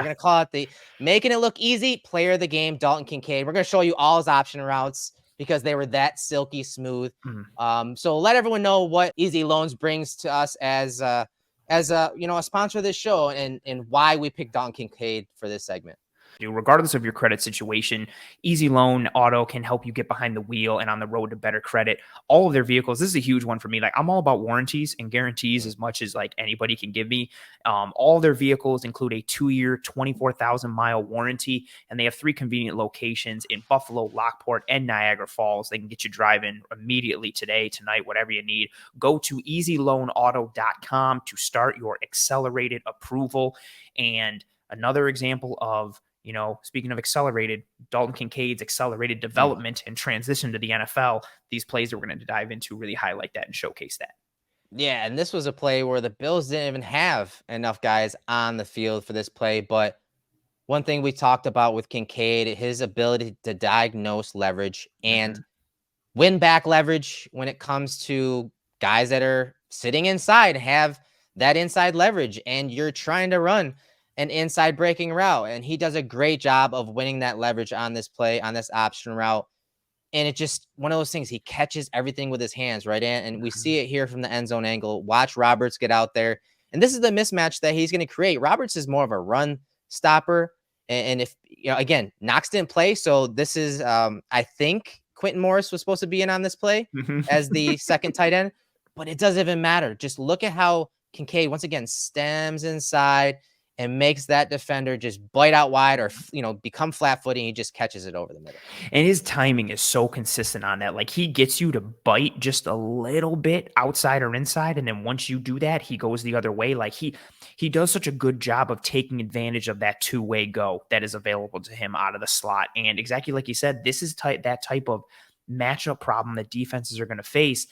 going to call it the making it look easy player of the game, Dalton Kincaid. We're going to show you all his option routes because they were that silky smooth. So let everyone know what Easy Loans brings to us as a sponsor of this show and why we picked Dalton Kincaid for this segment. Regardless of your credit situation, Easy Loan Auto can help you get behind the wheel and on the road to better credit. All of their vehicles, this is a huge one for me. Like, I'm all about warranties and guarantees as much as like anybody can give me. All their vehicles include a 2-year, 24,000-mile warranty, and they have 3 convenient locations in Buffalo, Lockport, and Niagara Falls. They can get you driving immediately today, tonight, whatever you need. Go to easyloanauto.com to start your accelerated approval. And another example of, speaking of accelerated, Dalton Kincaid's accelerated development and transition to the NFL, these plays that we're going to dive into really highlight that and showcase that. Yeah, and this was a play where the Bills didn't even have enough guys on the field for this play. But one thing we talked about with Kincaid, his ability to diagnose leverage and win back leverage when it comes to guys that are sitting inside, have that inside leverage, and you're trying to run an inside breaking route. And he does a great job of winning that leverage on this play, on this option route. And it's just one of those things. He catches everything with his hands, right? And we see it here from the end zone angle. Watch Roberts get out there. And this is the mismatch that he's going to create. Roberts is more of a run stopper. And if, again, Knox didn't play. So this is, I think Quentin Morris was supposed to be in on this play as the second tight end. But it doesn't even matter. Just look at how Kincaid, once again, stems inside and makes that defender just bite out wide or, become flat footing. He just catches it over the middle. And his timing is so consistent on that. Like, he gets you to bite just a little bit outside or inside. And then once you do that, he goes the other way. Like, he does such a good job of taking advantage of that two-way go that is available to him out of the slot. And exactly like you said, this is that type of matchup problem that defenses are going to face.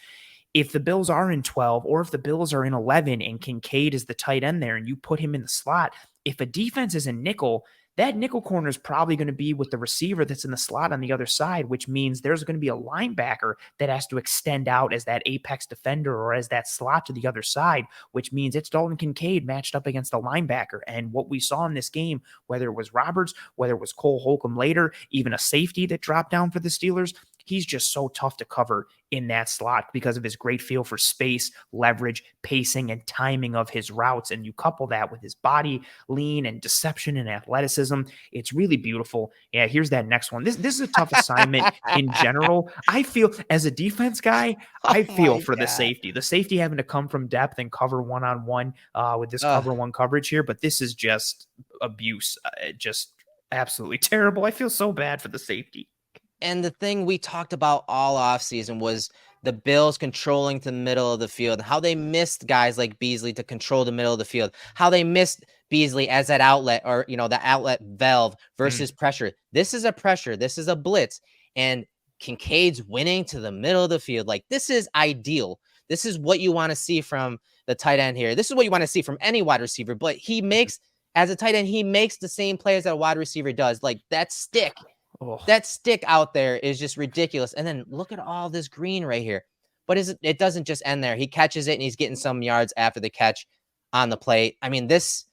If the Bills are in 12 or if the Bills are in 11 and Kincaid is the tight end there and you put him in the slot, if a defense is in nickel, that nickel corner is probably going to be with the receiver that's in the slot on the other side, which means there's going to be a linebacker that has to extend out as that apex defender or as that slot to the other side, which means it's Dalton Kincaid matched up against the linebacker. And what we saw in this game, whether it was Roberts, whether it was Cole Holcomb later, even a safety that dropped down for the Steelers, he's just so tough to cover in that slot because of his great feel for space, leverage, pacing, and timing of his routes. And you couple that with his body lean and deception and athleticism. It's really beautiful. Yeah, here's that next one. This is a tough assignment in general. I feel, as a defense guy, I feel for the safety. The safety having to come from depth and cover one-on-one with this cover one coverage here. But this is just abuse. Just absolutely terrible. I feel so bad for the safety. And the thing we talked about all offseason was the Bills controlling the middle of the field, how they missed guys like Beasley to control the middle of the field, how they missed Beasley as that outlet or, the outlet valve versus pressure. This is a pressure. This is a blitz. And Kincaid's winning to the middle of the field. Like, this is ideal. This is what you want to see from the tight end here. This is what you want to see from any wide receiver. But he makes, as a tight end, he makes the same plays that a wide receiver does. Like, that stick. That stick out there is just ridiculous. And then look at all this green right here. But it doesn't just end there. He catches it and he's getting some yards after the catch on the plate. I mean, this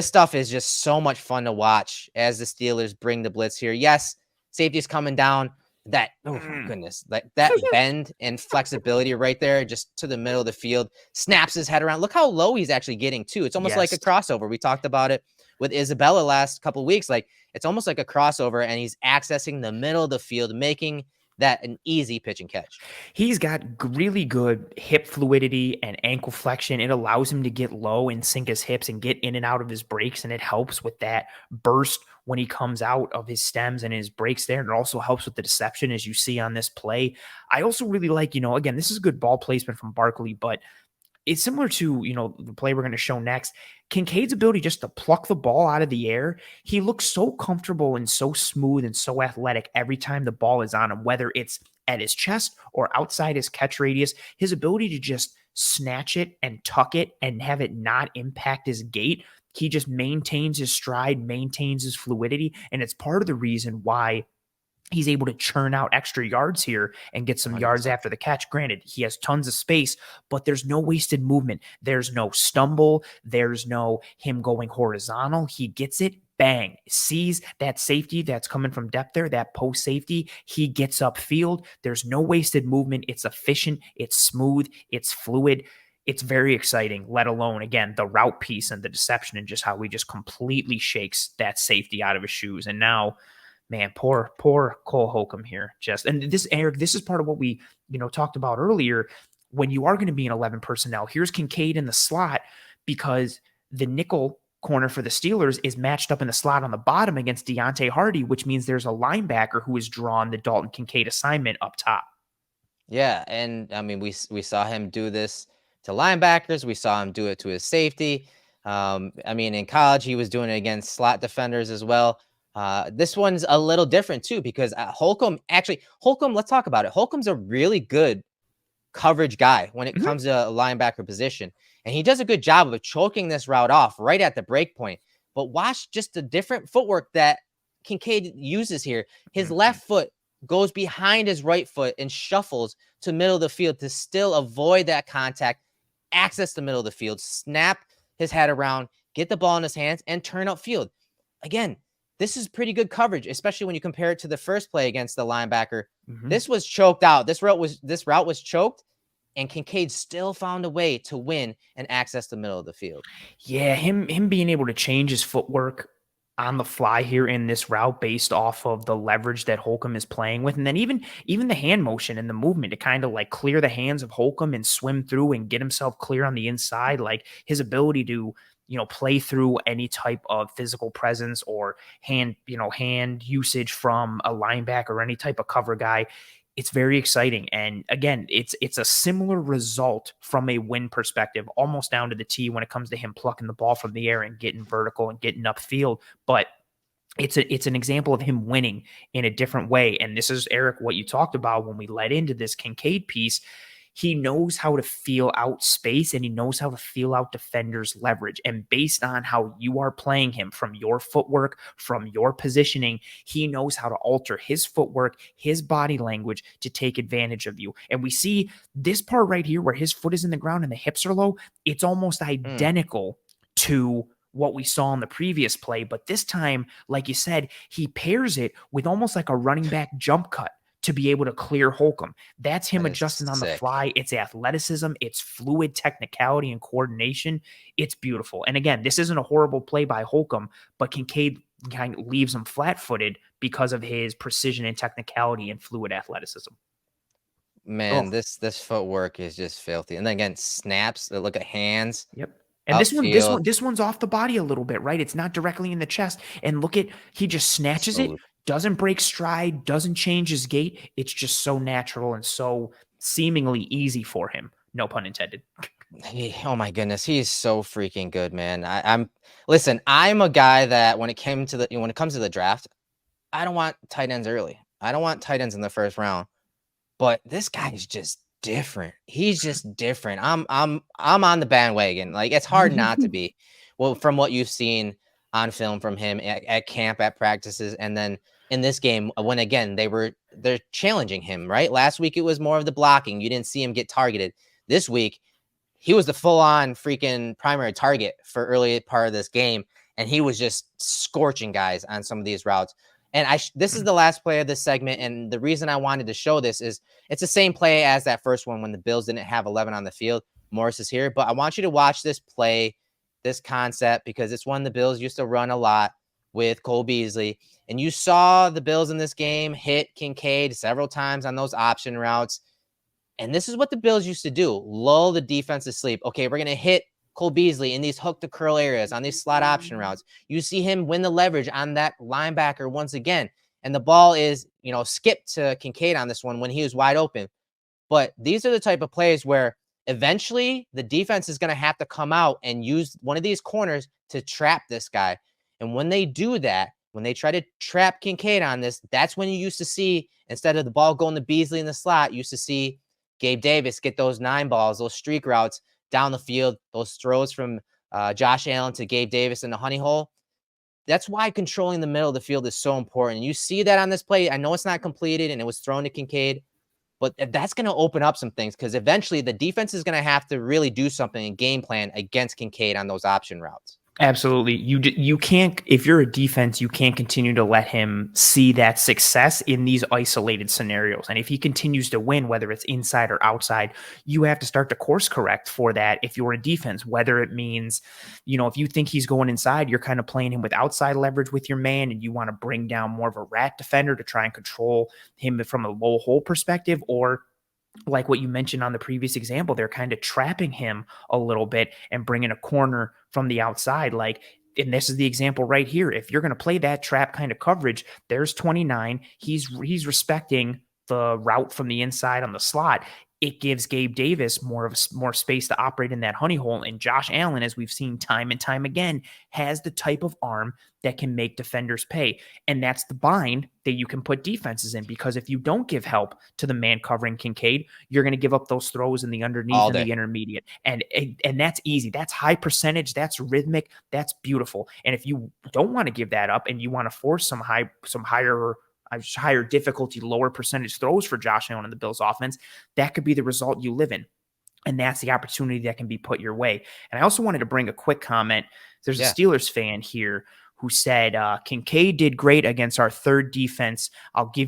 stuff is just so much fun to watch as the Steelers bring the blitz here. Yes, safety's coming down. That, oh my goodness, that bend and flexibility right there, just to the middle of the field, snaps his head around. Look how low he's actually getting too. It's almost like a crossover. We talked about it with Isabella last couple of weeks. Like, it's almost like a crossover, and he's accessing the middle of the field, making that an easy pitch and catch. He's got really good hip fluidity and ankle flexion. It allows him to get low and sink his hips and get in and out of his breaks, and it helps with that burst when he comes out of his stems and his breaks there. And it also helps with the deception, as you see on this play. I also really like, again, this is good ball placement from Barkley, but it's similar to, the play we're going to show next. Kincaid's ability just to pluck the ball out of the air. He looks so comfortable and so smooth and so athletic every time the ball is on him, whether it's at his chest or outside his catch radius. His ability to just snatch it and tuck it and have it not impact his gait. He just maintains his stride, maintains his fluidity. And it's part of the reason why he's able to churn out extra yards here and get some 100%. Yards after the catch. Granted, he has tons of space, but there's no wasted movement. There's no stumble. There's no him going horizontal. He gets it bang, sees that safety that's coming from depth there, that post safety. He gets upfield. There's no wasted movement. It's efficient. It's smooth. It's fluid. It's very exciting, let alone, again, the route piece and the deception and just how he just completely shakes that safety out of his shoes. And now, man, poor Cole Holcomb here. Just, and this, Eric, this is part of what we, talked about earlier. When you are going to be an 11 personnel, here's Kincaid in the slot because the nickel corner for the Steelers is matched up in the slot on the bottom against Deontay Hardy, which means there's a linebacker who has drawn the Dalton Kincaid assignment up top. Yeah, and I mean, we saw him do this to linebackers. We saw him do it to his safety. I mean, in college, he was doing it against slot defenders as well. This one's a little different too because Holcomb, let's talk about it. Holcomb's a really good coverage guy when it comes to a linebacker position, and he does a good job of choking this route off right at the break point. But watch just the different footwork that Kincaid uses here. His left foot goes behind his right foot and shuffles to middle of the field to still avoid that contact, access the middle of the field, snap his head around, get the ball in his hands, and turn upfield. Again, this is pretty good coverage, especially when you compare it to the first play against the linebacker. This was choked out. This route was choked, and Kincaid still found a way to win and access the middle of the field. Yeah, him being able to change his footwork on the fly here in this route based off of the leverage that Holcomb is playing with. And then even the hand motion and the movement to kind of like clear the hands of Holcomb and swim through and get himself clear on the inside, like his ability to, play through any type of physical presence or hand usage from a linebacker or any type of cover guy. It's very exciting. And again, it's a similar result from a win perspective, almost down to the T when it comes to him plucking the ball from the air and getting vertical and getting upfield. But it's an example of him winning in a different way. And this is, Eric, what you talked about when we led into this Kincaid piece. He knows how to feel out space and he knows how to feel out defenders' leverage. And based on how you are playing him, from your footwork, from your positioning, he knows how to alter his footwork, his body language to take advantage of you. And we see this part right here where his foot is in the ground and the hips are low. It's almost identical to what we saw in the previous play. But this time, like you said, he pairs it with almost like a running back jump cut to be able to clear Holcomb. That's him adjusting on the fly. It's athleticism. It's fluid technicality and coordination. It's beautiful. And again, this isn't a horrible play by Holcomb, but Kincaid kind of leaves him flat-footed because of his precision and technicality and fluid athleticism. Man, this footwork is just filthy. And then again, snaps. Look at hands. Yep. And this one's off the body a little bit, right? It's not directly in the chest. And look at, he just snatches it, doesn't break stride, doesn't change his gait. It's just so natural and so seemingly easy for him. No pun intended. Oh my goodness, he's so freaking good, man. I'm a guy that when it comes to the draft, I don't want tight ends early. I don't want tight ends in the first round. But this guy is just different. He's just different. I'm on the bandwagon. Like, it's hard not to be. Well, from what you've seen on film from him at camp, at practices, and then in this game, when again they're challenging him, right? Last week it was more of the blocking. You didn't see him get targeted. This week, he was the full-on freaking primary target for early part of this game, and he was just scorching guys on some of these routes. And this is the last play of this segment, and the reason I wanted to show this is it's the same play as that first one when the Bills didn't have 11 on the field. Morris is here, but I want you to watch this play, this concept, because it's one the Bills used to run a lot with Cole Beasley. And you saw the Bills in this game hit Kincaid several times on those option routes. And this is what the Bills used to do, lull the defense to sleep. Okay, we're going to hit Cole Beasley in these hook to curl areas, on these slot option routes. You see him win the leverage on that linebacker once again. And the ball is, skipped to Kincaid on this one when he was wide open. But these are the type of plays where eventually the defense is going to have to come out and use one of these corners to trap this guy. And when they do that, when they try to trap Kincaid on this, that's when you used to see, instead of the ball going to Beasley in the slot, you used to see Gabe Davis get those 9 balls, those streak routes down the field, those throws from Josh Allen to Gabe Davis in the honey hole. That's why controlling the middle of the field is so important. And you see that on this play. I know it's not completed and it was thrown to Kincaid, but that's going to open up some things because eventually the defense is going to have to really do something and game plan against Kincaid on those option routes. Absolutely. You can't, if you're a defense, you can't continue to let him see that success in these isolated scenarios. And if he continues to win, whether it's inside or outside, you have to start to course correct for that if you're a defense, whether it means, if you think he's going inside, you're kind of playing him with outside leverage with your man and you want to bring down more of a rat defender to try and control him from a low hole perspective, or like what you mentioned on the previous example, they're kind of trapping him a little bit and bringing a corner from the outside. Like, and this is the example right here. If you're going to play that trap kind of coverage, there's 29. He's respecting the route from the inside on the slot. It gives Gabe Davis more space to operate in that honey hole. And Josh Allen, as we've seen time and time again, has the type of arm that can make defenders pay. And that's the bind that you can put defenses in, because if you don't give help to the man covering Kincaid, you're going to give up those throws in the underneath all and day. the intermediate. And that's easy. That's high percentage. That's rhythmic. That's beautiful. And if you don't want to give that up and you want to force some higher difficulty, lower percentage throws for Josh Allen and the Bills offense, that could be the result you live in. And that's the opportunity that can be put your way. And I also wanted to bring a quick comment. There's a Steelers fan here who said, Kincaid did great against our third defense. I'll give